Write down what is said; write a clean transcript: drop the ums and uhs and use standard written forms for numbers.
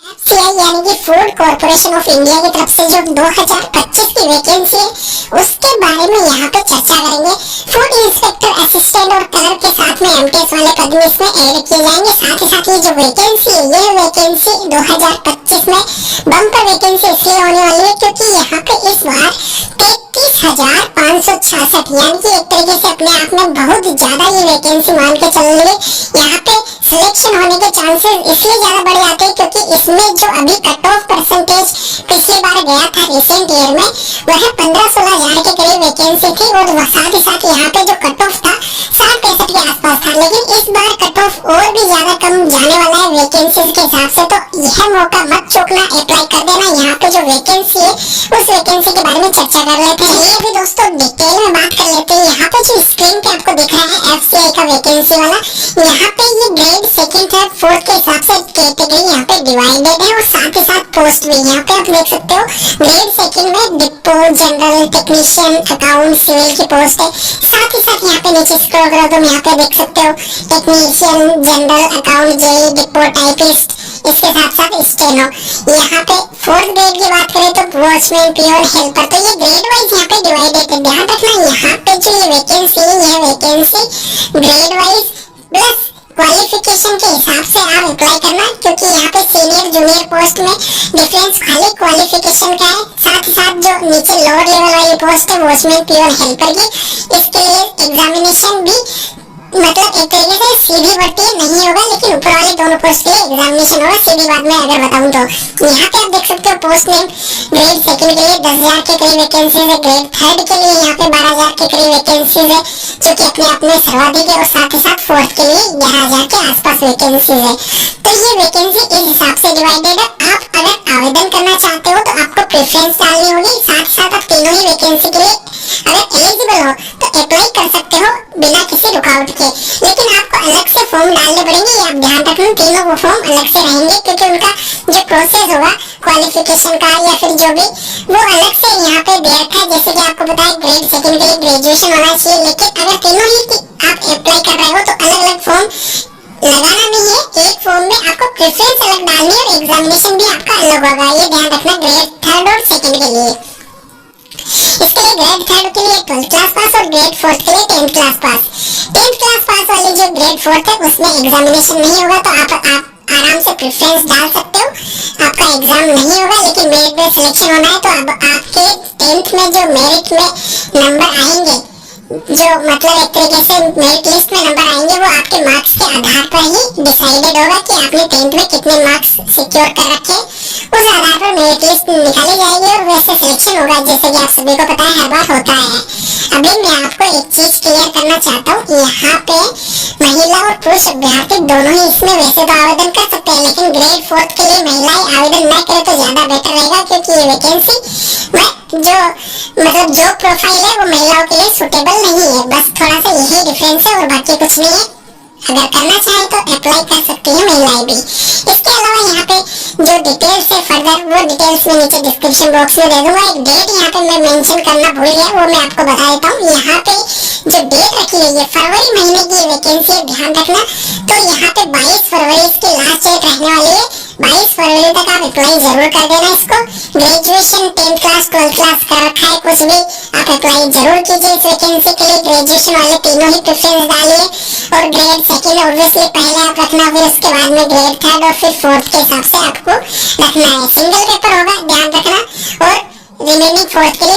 FCI यानी कि food corporation of India की तरफ से जो 2025 की वैकेंसी है उसके बारे में यहाँ पे चर्चा करेंगे। फूड इंस्पेक्टर, असिस्टेंट और क्लर्क के साथ में एमटीएस वाले पद में इसमें ऐड किए जाएंगे। साथ ही साथ ये जो वैकेंसी है, ये वैकेंसी 2025 में बम्पर वैकेंसी इसलिए होने वाली है क्योंकि यहाँ पे इस बार 33,566 यानी कि एक तरीके से अपने आप में बहुत ज्यादा ये वैकेंसी मान के चल रही है। यहाँ पे सिलेक्शन होने के चांसेस इसलिए ज्यादा बढ़ जाते हैं क्योंकि इसमें जो अभी कट ऑफ परसेंटेज पिछली बार गया था रिसेंट ईयर में, वह 15-16 हजार के करीब वैकेंसी थी और साथ ही साथ यहाँ पे जो कट ऑफ था 60-65 के आसपास था। लेकिन इस बार कट ऑफ और भी ज्यादा कम जाने वाला है वैकेंसीज के हिसाब से, तो यह मौका मत चूकना, अप्लाई कर देना। यहाँ पे जो वैकेंसी है उस वैकेंसी के बारे में चर्चा कर लेते हैं। ये भी दोस्तों डिटेल में बात कर लेते हैं। यहाँ पे जो स्क्रीन पे आपको दिख रहा है FCI का वैकेंसी वाला, यहाँ पे ये ग्रेड सेकंड, थर्ड, फोर्थ के हिसाब से कैटेगरी यहाँ पे डिवाइडेड है और साथ ही साथ पोस्ट भी यहाँ पे आप देख सकते हो। ग्रेड सेकंड में depot, general, technician, account, civil की पोस्ट है। साथ ही साथ यहाँ पे नीचे स्क्रॉल करो तो यहाँ पे देख सकते हो technician, general, account, JE, depot, typist, इसके साथ साथ स्टेनो। यहाँ पे फोर्थ ग्रेड की बात करें तो वॉचमैन, पियोन, हेल्पर, तो ये ग्रेड वाइज यहाँ पे डिवाइडेड है। ध्यान रखना यहाँ पे जो ये वैकेंसी है, यह vacancy grade wise plus qualification के हिसाब से आप अप्लाई करना, क्योंकि यहाँ पे सीनियर जूनियर पोस्ट में डिफरेंस खाली क्वालिफिकेशन का है। साथ ही साथ जो नीचे लोअर लेवल वाली पोस्ट है वॉचमैन, पियोन, हेल्पर की, इसके लिए एग्जामिनेशन भी मतलब एक तरीके से सीधी भर्ती नहीं होगा, लेकिन ऊपर वाले दोनों पोस्ट के लिए एग्जामिनेशन होगा। सीधी बात में अगर बताऊं तो यहाँ पे आप देख सकते हो पोस्ट नेम ग्रेड सेकंड के लिए 10,000 के करीब वैकेंसीज है। ग्रेड थर्ड के लिए यहाँ पे 12,000 के करीब वैकेंसीज है, जो कि अपने आप में सर्वाधिक है। और साथ ही साथ फोर्थ के लिए 11,000 के आसपास वैकेंसीज है। तो ये वैकेंसी इस हिसाब से डिवाइडेड है। आप अगर आवेदन करना चाहते हो तो आपको प्रेफरेंस डालनी होगी। साथ ही साथ आप तीनों ही वैकेंसी के लिए अगर एलिजिबल हो तो अप्लाई कर सकते हो बिना किसी रुकावट के, लेकिन आपको अलग से फॉर्म डालने पड़ेंगे। ये आप ध्यान रखना, तीनों वो फॉर्म अलग से रहेंगे क्योंकि उनका जो प्रोसेस होगा क्वालिफिकेशन का या फिर जो भी, वो अलग से यहाँ पे दे रखा है। जैसे कि आपको पता है ग्रेड सेकंड के लिए ग्रेजुएशन होना चाहिए, लेकिन अगर तीनों ही आप अप्लाई कर रहे हो तो अलग अलग फॉर्म लगाना नहीं है। एक फॉर्म में आपको प्रेफरेंस अलग डालनी है और एग्जामिनेशन भी आपका अलग होगा। ये ध्यान रखना ग्रेड थर्ड और सेकंड के लिए। इसके लिए ग्रेड थर्ड के लिए 12th क्लास पास और ग्रेड फोर्थ के लिए 10th class pass. 10th class pass वाली जो ग्रेड फोर्थ है उसमें एग्जामिनेशन नहीं होगा, तो आप आराम से प्रेफरेंस डाल सकते हो। आपका एग्जाम नहीं होगा, लेकिन मेरिट में सिलेक्शन होना है तो अब आपके 10th में जो मेरिट में नंबर आएंगे, जो मतलब एक तरीके से मेरिट लिस्ट में नंबर आएंगे, वो आपके मार्क्स के आधार पर ही डिसाइडेड होगा कि आपने 10th में कितने मार्क्स सिक्योर कर रखे। उस आधार पर मेरिट लिस्ट निकाली जाएगी और वैसे सिलेक्शन होगा, जैसे कि आप सभी को पता है हर बार होता है। अभी मैं आपको एक चीज क्लियर करना चाहता हूँ, यहाँ पे महिला और पुरुष अभ्यर्थी दोनों ही इसमें वैसे तो आवेदन कर सकते हैं, लेकिन ग्रेड फोर्थ के लिए महिलाएं आवेदन न करें तो ज्यादा बेटर रहेगा, क्योंकि ये वैकेंसी जो मतलब जो प्रोफाइल है वो महिलाओं के लिए सुटेबल नहीं है। बस थोड़ा सा यही डिफरेंस है और बाकी कुछ नहीं है। अगर करना चाहे तो अप्लाई कर सकती है महिलाएं भी। इसके अलावा यहाँ पे जो डिटेल्स है फर्दर, वो डिटेल्स में नीचे डिस्क्रिप्शन बॉक्स में दे दूंगा। एक डेट यहाँ पे मैं मेंशन करना भूल गया, वो मैं आपको बता देता हूँ। यहाँ पे जो डेट रखी हुई है फरवरी महीने की वैकेंसी, ध्यान रखना। तो यहाँ पे 22 फरवरी इसकी लास्ट डेट रहने वाली है। 22 फरवरी तक आप अप्लाई जरूर कर देना इसको। Graduation 10th class 12th class कर रखा है कुछ भी, आप अप्लाई जरूर कीजिए इस वैकेंसी के लिए। ग्रेजुएशन वाले तीनों ही प्रेफरेंस डालिए और ग्रेड सेकंड ऑब्वियसली पहले आप रखना, फिर उसके बाद में ग्रेड थर्ड और फिर फोर्थ के हिसाब से आपको रखना है। सिंगल पेपर होगा, ध्यान रखना। और रिमेनिंग फोर्थ के लिए